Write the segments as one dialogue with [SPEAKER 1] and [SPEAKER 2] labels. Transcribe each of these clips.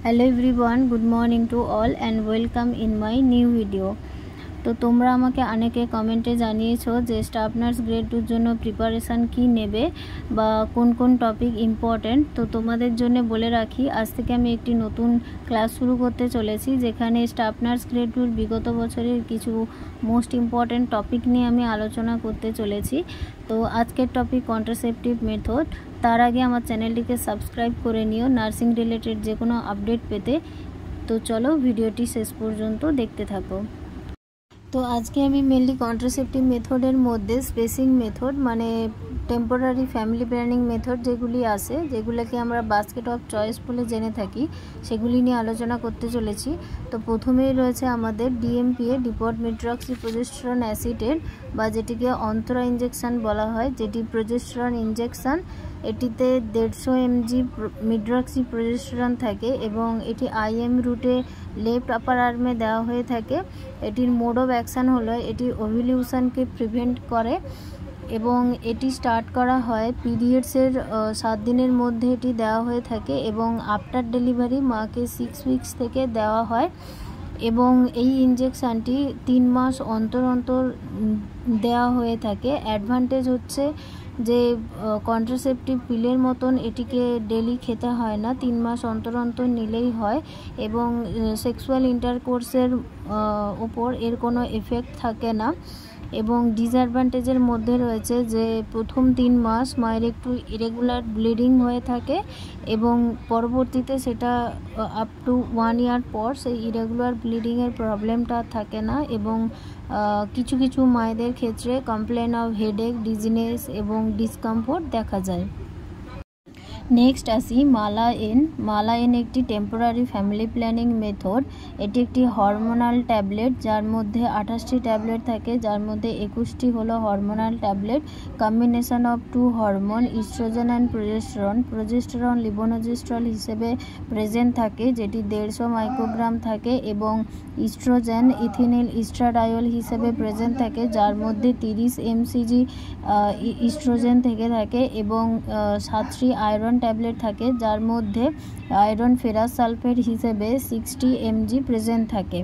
[SPEAKER 1] Hello everyone, good morning to all and welcome in my new video. তো তোমরা আমাকে অনেকে কমেন্টে জানিয়েছো যে স্টাফ নার্স গ্রেড 2 জন্য প্রিপারেশান কি নেবে বা কোন কোন টপিক ইম্পর্ট্যান্ট। তো তোমাদের জন্য বলে রাখি, আজ থেকে আমি একটি নতুন ক্লাস শুরু করতে চলেছি, যেখানে স্টাফ নার্স গ্রেড 2 বিগত বছরের কিছু মোস্ট ইম্পর্ট্যান্ট টপিক নিয়ে আমি আলোচনা করতে চলেছি। তো আজকের টপিক কন্ট্রাসেপটিভ মেথড। তার আগে আমার চ্যানেলটিকে সাবস্ক্রাইব করে নিও নার্সিং রিলেটেড যে কোনো আপডেট পেতে। তো চলো ভিডিওটি শেষ পর্যন্ত দেখতে থাকো। তো আজকে আমি মেনলি কন্ট্রাসেপটিভ মেথডের মধ্যে স্পেসিং মেথড মানে টেম্পোরারি ফ্যামিলি প্ল্যানিং মেথড যেগুলি আছে, যেগুলোকে আমরা বাস্কেট অফ চয়েস বলে জেনে থাকি, সেগুলি নিয়ে আলোচনা করতে চলেছি। তো প্রথমেই রয়েছে আমাদের ডিএমপিএ, ডিপট মিড্রক্সি প্রজেস্টেরন অ্যাসিডের, বা যেটিকে অন্তরা ইঞ্জেকশান বলা হয়, যেটি প্রজেস্টেরন ইঞ্জেকশান। এটিতে 150 mg মিড্রক্সি প্রজেস্টেরন থাকে এবং এটি আইএম রুটে লেফট আপার আর্মে দেওয়া হয়ে থাকে। এটির মোড অফ অ্যাকশান হলো এটি ওভিলিউশনকে প্রিভেন্ট করে এবং এটি স্টার্ট করা হয় পিরিয়ডসের 7 দিনের মধ্যে এটি দেওয়া হয়ে থাকে এবং আফটার ডেলিভারি মাকে 6 উইকস থেকে দেওয়া হয় এবং এই ইঞ্জেকশানটি 3 মাস অন্তর অন্তর দেওয়া হয়ে থাকে। অ্যাডভান্টেজ হচ্ছে যে কন্ট্রাসেপটিভ পিলের মতন এটিকে ডেলি খেতে হয় না, 3 মাস অন্তর অন্তর নিলেই হয় এবং সেক্সুয়াল ইন্টারকোর্সের ওপর এর কোনো এফেক্ট থাকে না। এবং ডিসঅ্যাডভান্টেজের মধ্যে রয়েছে যে প্রথম 3 মাস মায়ের একটু ইরেগুলার ব্লিডিং হয়ে থাকে এবং পরবর্তীতে সেটা আপ টু 1 ইয়ার পর সেই ইরেগুলার ব্লিডিংয়ের প্রবলেমটা থাকে না এবং কিছু কিছু মায়েদের ক্ষেত্রে কমপ্লেন অফ হেডেক, ডিজিনেস এবং ডিসকমফোর্ট দেখা যায়। নেক্সট আসি মালা-এন। মালা-এন একটি টেম্পোরারি ফ্যামিলি প্ল্যানিং মেথড। এটি একটি হরমোনাল ট্যাবলেট, যার মধ্যে 28টি ট্যাবলেট থাকে, যার মধ্যে 21টি হলো hormonal tablet. Combination of 2 hormone, estrogen and progesterone. Progesterone levonorgestrel হিসেবে প্রেজেন্ট থাকে, যেটি 150 মাইক্রোগ্রাম থাকে, এবং ইস্ট্রোজেন ইথিনিল ইস্ট্রাডায়োল হিসেবে প্রেজেন্ট থাকে, যার মধ্যে 30 mcg ইস্ট্রোজেন থেকে থাকে এবং 7টি আয়রন ট্যাবলেট থাকে, যার মধ্যে আয়রন ফেরাস সালফেট হিসেবে 60 mg প্রেজেন্ট থাকে।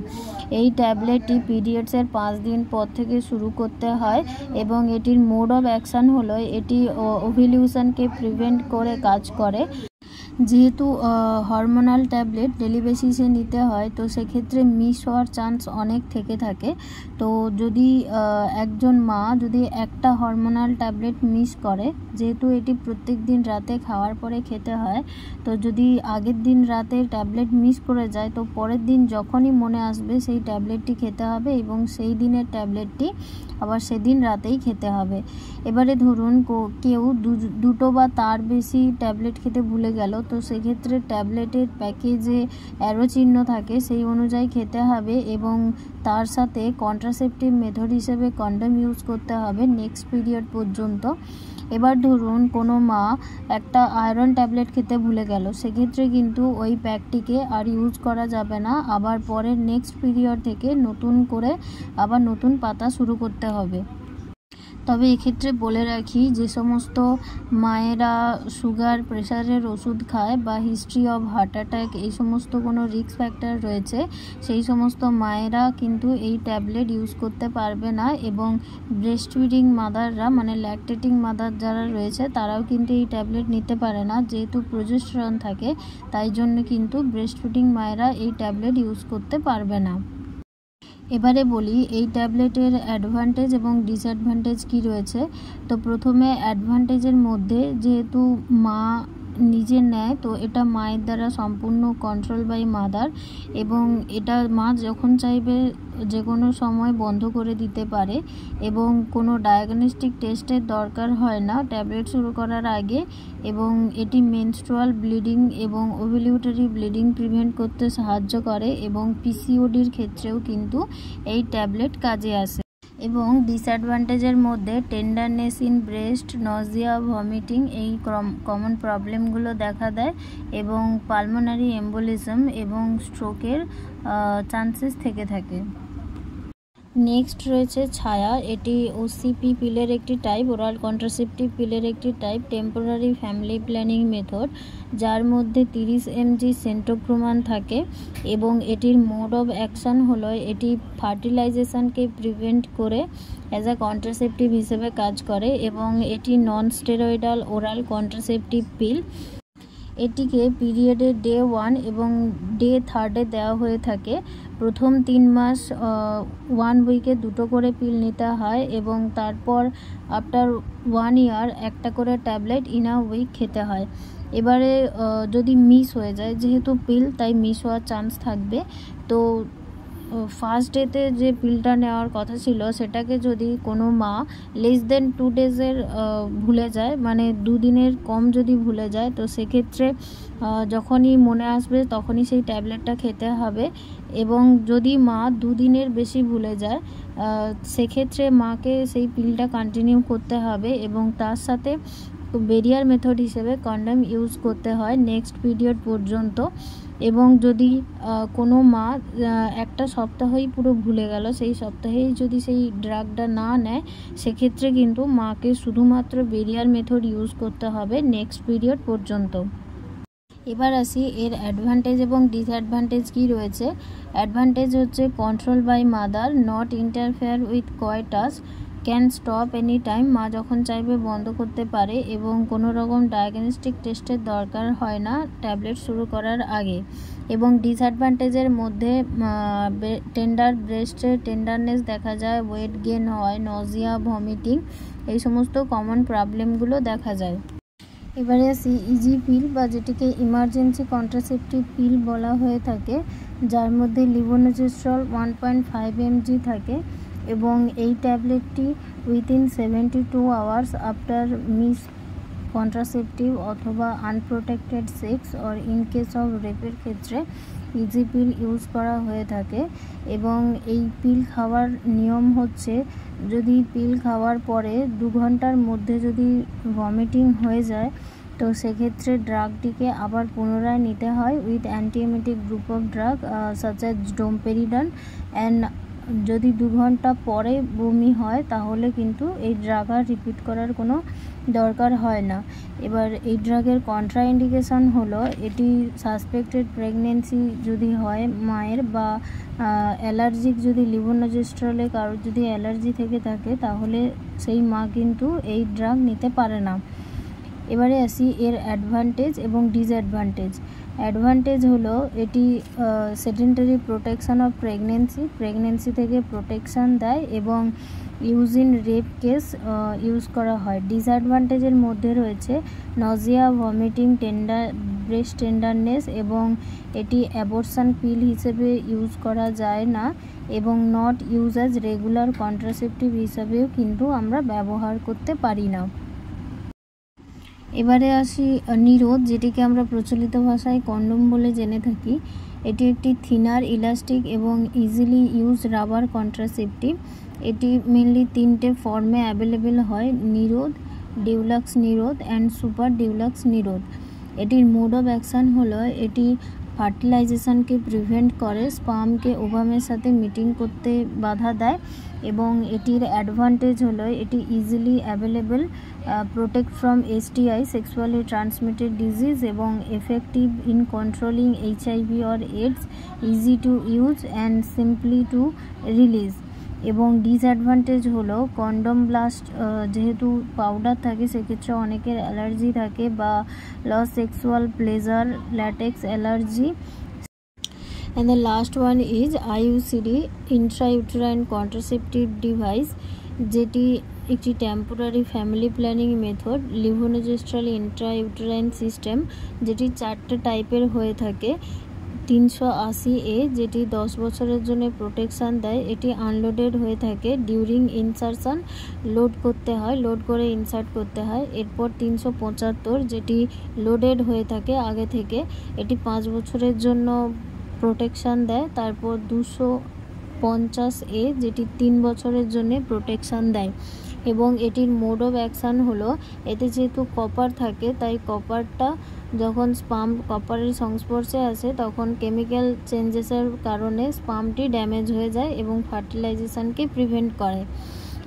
[SPEAKER 1] এই ট্যাবলেটটি পিরিয়ডসের 5 দিন পর থেকে শুরু করতে হয় এবং এটির মোড অফ অ্যাকশান হলো এটি ওভিলিউশনকে প্রিভেন্ট করে কাজ করে। যেহেতু হরমোনাল ট্যাবলেট ডেলি বেসিসে নিতে হয়, তো সেক্ষেত্রে মিস হওয়ার চান্স অনেক থেকে থাকে। তো যদি একজন মা যদি একটা হরমোনাল ট্যাবলেট মিস করে, যেহেতু এটি প্রত্যেক দিন রাতে খাওয়ার পরে খেতে হয়, তো যদি আগের দিন রাতে ট্যাবলেট মিস করে যায়, তো পরের দিন যখনই মনে আসবে সেই ট্যাবলেটটি খেতে হবে এবং সেই দিনের ট্যাবলেটটি আবার সেদিন রাতেই খেতে হবে। এবারে ধরুন কেউ দুটো বা তার বেশি ট্যাবলেট খেতে ভুলে গেল, তো সেক্ষেত্রে ট্যাবলেটের প্যাকেজে অ্যারো চিহ্ন থাকে, সেই অনুযায়ী খেতে হবে এবং তার সাথে কন্ট্রাসেপটিভ মেথড হিসেবে কন্ডম ইউজ করতে হবে নেক্সট পিরিয়ড পর্যন্ত। এবার ধরুন কোনো মা একটা আয়রন ট্যাবলেট খেতে ভুলে গেল, সেক্ষেত্রে কিন্তু ওই প্যাকটিকে আর ইউজ করা যাবে না, আবার পরের নেক্সট পিরিয়ড থেকে নতুন করে আবার নতুন পাতা শুরু করতে হবে। তবে এক্ষেত্রে বলে রাখি, যে সমস্ত মায়েরা সুগার প্রেশারের ওষুধ খায় বা হিস্ট্রি অফ হার্ট অ্যাটাক এই সমস্ত কোনো রিস্ক ফ্যাক্টর রয়েছে, সেই সমস্ত মায়েরা কিন্তু এই ট্যাবলেট ইউজ করতে পারবে না এবং ব্রেস্ট ফিডিং মাদাররা মানে ল্যাকটেটিং মাদার যারা রয়েছে তারাও কিন্তু এই ট্যাবলেট নিতে পারে না, যেহেতু প্রজেস্টেরন থাকে, তাই জন্য কিন্তু ব্রেস্ট ফিডিং মায়েরা এই ট্যাবলেট ইউজ করতে পারবে না। এবারে বলি এই ট্যাবলেটের অ্যাডভান্টেজ এবং ডিসঅ্যাডভান্টেজ কি রয়েছে। তো প্রথমে অ্যাডভান্টেজের মধ্যে, যেহেতু মা নিজে নেয়, তো এটা মায়ের দ্বারা সম্পূর্ণ কন্ট্রোল বাই মাদার এবং এটা মা যখন চাইবে যে কোনো সময় বন্ধ করে দিতে পারে এবং কোনো ডায়াগনস্টিক টেস্টের দরকার হয় না ট্যাবলেট শুরু করার আগে, এবং এটি মেনস্ট্রুয়াল ব্লিডিং এবং ওভিলিউটারি ব্লিডিং প্রিভেন্ট করতে সাহায্য করে এবং পিসিওডির ক্ষেত্রেও কিন্তু এই ট্যাবলেট কাজে আসে। এবং ডিসঅ্যাডভান্টেজের মধ্যে tenderness in breast, Nazia, vomiting এই কমন প্রবলেমগুলো দেখা দেয় এবং পালমোনারি এম্বোলিজম এবং স্ট্রোকের চান্সেস থেকে থাকে। নেক্সট রয়েছে ছায়া। এটি ওসিপি পিলের একটি টাইপ, ওরাল কন্ট্রাসেপটিভ পিলের একটি type, temporary family planning method, যার মধ্যে 30 mg সেন্টোক্রোমান থাকে এবং এটির মোড অফ অ্যাকশন হলো এটি ফার্টিলাইজেশনকে প্রিভেন্ট করে অ্যাজ আ কন্ট্রাসেপটিভ হিসেবে কাজ করে এবং এটি non steroidal oral contraceptive pill. এটিকে পিরিয়ডের ডে 1 এবং ডে 3 দেওয়া হয়ে থাকে। প্রথম 3 মাস 1 উইকে 2টো করে পিল নিতে হয় এবং তারপর আফটার 1 ইয়ার একটা করে ট্যাবলেট ইন আ উইক খেতে হয়। এবারে যদি মিস হয়ে যায়, যেহেতু পিল তাই মিস হওয়ার চান্স থাকবে, তো ফার্স্ট ডেতে যে পিলটা নেওয়ার কথা ছিল সেটাকে যদি কোনো মা লেস দেন 2 ডেজের ভুলে যায়, মানে 2 দিনের কম যদি ভুলে যায়, তো সেক্ষেত্রে যখনই মনে আসবে তখনই সেই ট্যাবলেটটা খেতে হবে। এবং যদি মা 2 দিনের বেশি ভুলে যায় সেক্ষেত্রে মাকে সেই পিলটা কন্টিনিউ করতে হবে এবং তার সাথে ব্যারিয়ার মেথড হিসেবে কন্ডম ইউজ করতে হয় নেক্সট পিরিয়ড পর্যন্ত। এবং যদি কোনো মা একটা সপ্তাহই পুরো ভুলে গেল, সেই সপ্তাহেই যদি সেই ড্রাগটা না নেয় সেক্ষেত্রে কিন্তু মাকে শুধুমাত্র ব্যারিয়ার মেথড ইউজ করতে হবে নেক্সট পিরিয়ড পর্যন্ত। এবার আসি এর অ্যাডভান্টেজ এবং ডিসঅ্যাডভান্টেজ কী রয়েছে। অ্যাডভান্টেজ হচ্ছে control by mother, not interfere with coitus, can stop any time, মা যখন চাইবে বন্ধ করতে পারে এবং কোনো রকম ডায়াগনস্টিক টেস্টের দরকার হয় না ট্যাবলেট শুরু করার আগে। এবং ডিসঅ্যাডভান্টেজের মধ্যে টেন্ডার ব্রেস্টের টেন্ডারনেস দেখা যায়, ওয়েট গেন হয়, নজিয়া, ভমিটিং, এই সমস্ত কমন প্রবলেমগুলো দেখা যায়। এবারে আসি ইজি পিল বা যেটিকে ইমার্জেন্সি কন্ট্রাসেপটিভ পিল বলা হয়ে থাকে, যার মধ্যে লিভোনোজেস্ট্রল 1.5 mg থাকে এবং এই ট্যাবলেটটি within 72 hours after miss contraceptive অথবা unprotected sex or in case of রেপের ক্ষেত্রে ইজি পিল ইউজ করা হয়ে থাকে। এবং এই পিল খাওয়ার নিয়ম হচ্ছে, যদি পিল খাওয়ার পরে 2 ঘন্টার মধ্যে যদি ভমিটিং হয়ে যায় তো সেক্ষেত্রে ড্রাগটিকে আবার পুনরায় নিতে হয় with antiemetic group of drug such as domperidone. And যদি 2 ঘন্টা পরে বমি হয় তাহলে কিন্তু এই ড্রাগ আর রিপিট করার কোনো দরকার হয় না। এবার এই ড্রাগের কন্ট্রাইন্ডিকেশন হলো, এটি সাসপেক্টেড প্রেগনেন্সি যদি হয় মায়ের, বা অ্যালার্জিক যদি লিভোনোজেস্ট্রলে কারোর যদি অ্যালার্জি থেকে থাকে তাহলে সেই মা কিন্তু এই ড্রাগ নিতে পারে না। এবারে আসি এর অ্যাডভান্টেজ এবং ডিসঅ্যাডভান্টেজ। অ্যাডভান্টেজ হলো এটি সেডেন্টারি প্রোটেকশন অফ প্রেগনেন্সি থেকে প্রোটেকশান দেয় এবং use in rape case use করা হয়। ডিসঅ্যাডভান্টেজের মধ্যে রয়েছে নজিয়া, ভমিটিং, ব্রেস্ট টেন্ডারনেস, এবং এটি অ্যাবর্শন পিল হিসেবে ইউজ করা যায় না এবং not use as regular contraceptive হিসাবেও কিন্তু আমরা ব্যবহার করতে পারি না। এবারে আসি নিরোধ, যেটিকে আমরা প্রচলিত ভাষায় কন্ডম বলে জেনে থাকি। এটি একটি থিনার, ইলাস্টিক এবং ইজিলি ইউজ রাবার কন্ট্রাসেপটিভ। এটি মেনলি 3টে ফর্মে অ্যাভেলেবেল হয়, নিরোধ, deluxe Nirodh and super deluxe নিরোধ। এটির মোড অফ অ্যাকশান হলো এটি ফার্টিলাইজেশনকে প্রিভেন্ট করে, স্পার্মকে ওভামের সাথে মিটিং করতে বাধা দেয় এবং এটির অ্যাডভান্টেজ হলো এটি easily available, protect from STI sexually transmitted disease এবং effective in controlling HIV or AIDS, easy to use and simply to release. এবং ডিসঅ্যাডভান্টেজ হলো কন্ডম ব্লাস্ট যেহেতু পাউডার থাকে সেক্ষেত্রে অনেকের অ্যালার্জি থাকে বা loss sexual pleasure, latex allergy. And the last one is IUCD, intrauterine contraceptive device, যেটি একটি temporary family planning method, levonorgestrel intrauterine system, যেটি 4টে টাইপের হয়ে থাকে। 380A যেটি 10 বছরের জন্য প্রোটেকশান দেয়, এটি আনলোডেড হয়ে থাকে ডিউরিং ইনসারশন, লোড করতে হয়, লোড করে ইনসার্ট করতে হয়। এরপর 375 যেটি লোডেড হয়ে থাকে আগে থেকে, এটি 5 বছরের জন্য প্রোটেকশান দেয়। তারপর 250A যেটি 3 বছরের জন্য প্রোটেকশান দেয়। এবং এটির মোড অফ অ্যাকশান হলো, এতে যেহেতু কপার থাকে তাই কপারটা যখন স্পাম কপারের সংস্পর্শে আসে তখন কেমিক্যাল চেঞ্জেসের কারণে স্পামটি ড্যামেজ হয়ে যায় এবং ফার্টিলাইজেশনকে প্রিভেন্ট করে।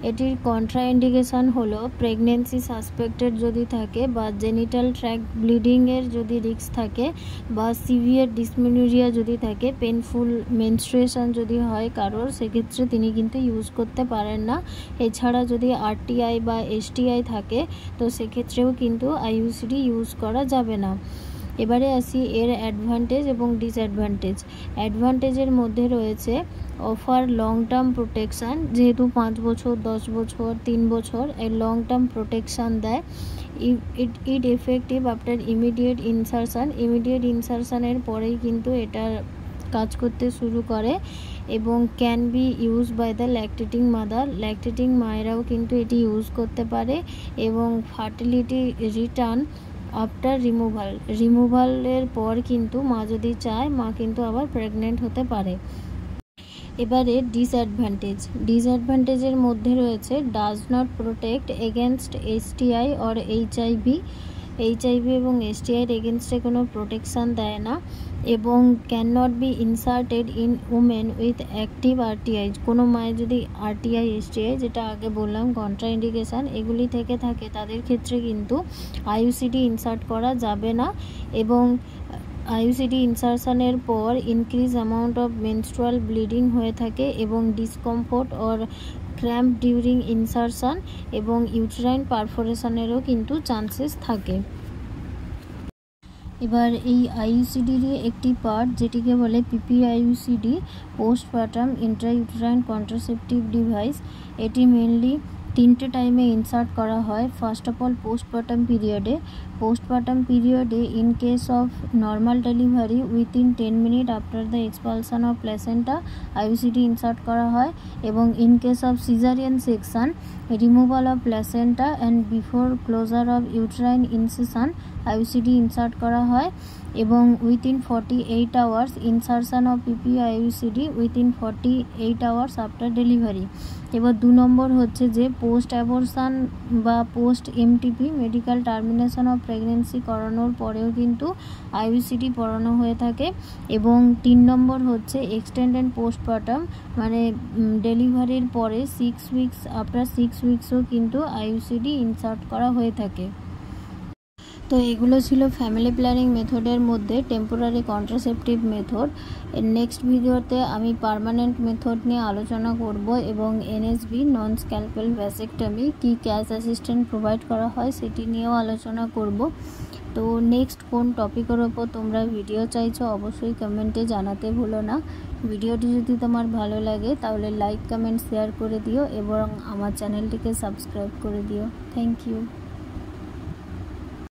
[SPEAKER 1] এটির কন্ট্রাইন্ডিকেশান হলো প্রেগনেন্সি সাসপেক্টেড যদি থাকে বা জেনিটাল ট্র্যাক্ট ব্লিডিংয়ের যদি রিস্ক থাকে বা সিভিয়ার ডিসমেনোরিয়া যদি থাকে, পেনফুল মেনস্ট্রুয়েশন যদি হয় কারোর, সেক্ষেত্রে তিনি কিন্তু ইউজ করতে পারেন না। এছাড়া যদি আরটিআই বা এসটিআই থাকে তো সেক্ষেত্রেও কিন্তু আইইউসিডি ইউজ করা যাবে না। এবারে আসি এর অ্যাডভান্টেজ এবং ডিসঅ্যাডভান্টেজ। অ্যাডভান্টেজের মধ্যে রয়েছে অফার লং টার্ম প্রোটেকশান, যেহেতু 5 বছর 10 বছর 3 বছর এই লং টার্ম প্রোটেকশান দেয়। ইট এফেক্টিভ আফটার ইমিডিয়েট ইনসারশানের পরেই কিন্তু এটা কাজ করতে শুরু করে এবং can be use by the lactating mother, lactating মায়েরাও কিন্তু এটি ইউজ করতে পারে। এবং ফার্টিলিটি রিটার্ন আফটার রিমুভালের পর কিন্তু মা যদি চায় মা কিন্তু আবার প্রেগনেন্ট হতে পারে। এবারে ডিসঅ্যাডভান্টেজের মধ্যে রয়েছে does not protect against STI or HIV এবং এসটিআইয়ের এগেনস্টে কোনো প্রোটেকশান দেয় না এবং can not be inserted in women with active RTI. কোনো মায়ের যদি আরটিআই এসটিআই, যেটা আগে বললাম কন্ট্রাইন্ডিকেশান, এগুলি থেকে থাকে তাদের ক্ষেত্রে কিন্তু আইইউসিডি ইনসার্ট করা যাবে না। এবং আইইউসিডি ইনসারশনের পর increase amount of menstrual bleeding হয়ে থাকে এবং discomfort or cramp during insertion এবং ইউটেরাইন পারফোরেশনেরও কিন্তু চান্সেস থাকে। এবার এই আইইউসিডিরই একটি পার্ট যেটিকে বলে PPIUCD, postpartum intrauterine contraceptive device. এটি মেনলি 3টে টাইমে ইনসার্ট করা হয়। ফার্স্ট অফ অল পোস্টপার্টাম পিরিয়ডে in case of normal delivery within 10 minute after the expulsion of placenta IUCD insert করা হয় এবং in case of caesarean section removal of placenta and before closure of uterine incision IUCD insert করা হয় এবং within 48 hours insertion of PPIUCD within 48 hours after delivery. এবার 2 নম্বর হচ্ছে যে post abortion বা post MTP medical termination of pregnancy করানোর পরেও কিন্তু আইইউসিডি পড়ানো হয়ে থাকে। এবং 3 নম্বর হচ্ছে এক্সটেন্ডেড পোস্টপার্টাম, মানে ডেলিভারির পরে 6 উইকস আফটার 6 উইকসও কিন্তু আইইউসিডি ইনসার্ট করা হয়ে থাকে। তো এগুলো ছিল ফ্যামিলি প্ল্যানিং মেথডের মধ্যে টেম্পোরারি কন্ট্রাসেপটিভ মেথড। নেক্সট ভিডিওতে আমি পার্মানেন্ট মেথড নিয়ে আলোচনা করব এবং এনএসবি নন স্ক্যালপেল ভ্যাসেক্টমি কি ক্যাশ অ্যাসিস্ট্যান্ট প্রোভাইড করা হয় সেটি নিয়েও আলোচনা করব। তো নেক্সট কোন টপিকের ওপর তোমরা ভিডিও চাইছো অবশ্যই কমেন্টে জানাতে ভুলো না। ভিডিওটি যদি তোমার ভালো লাগে তাহলে লাইক কমেন্ট শেয়ার করে দিও এবং আমার চ্যানেলটিকে সাবস্ক্রাইব করে দিও। Thank you.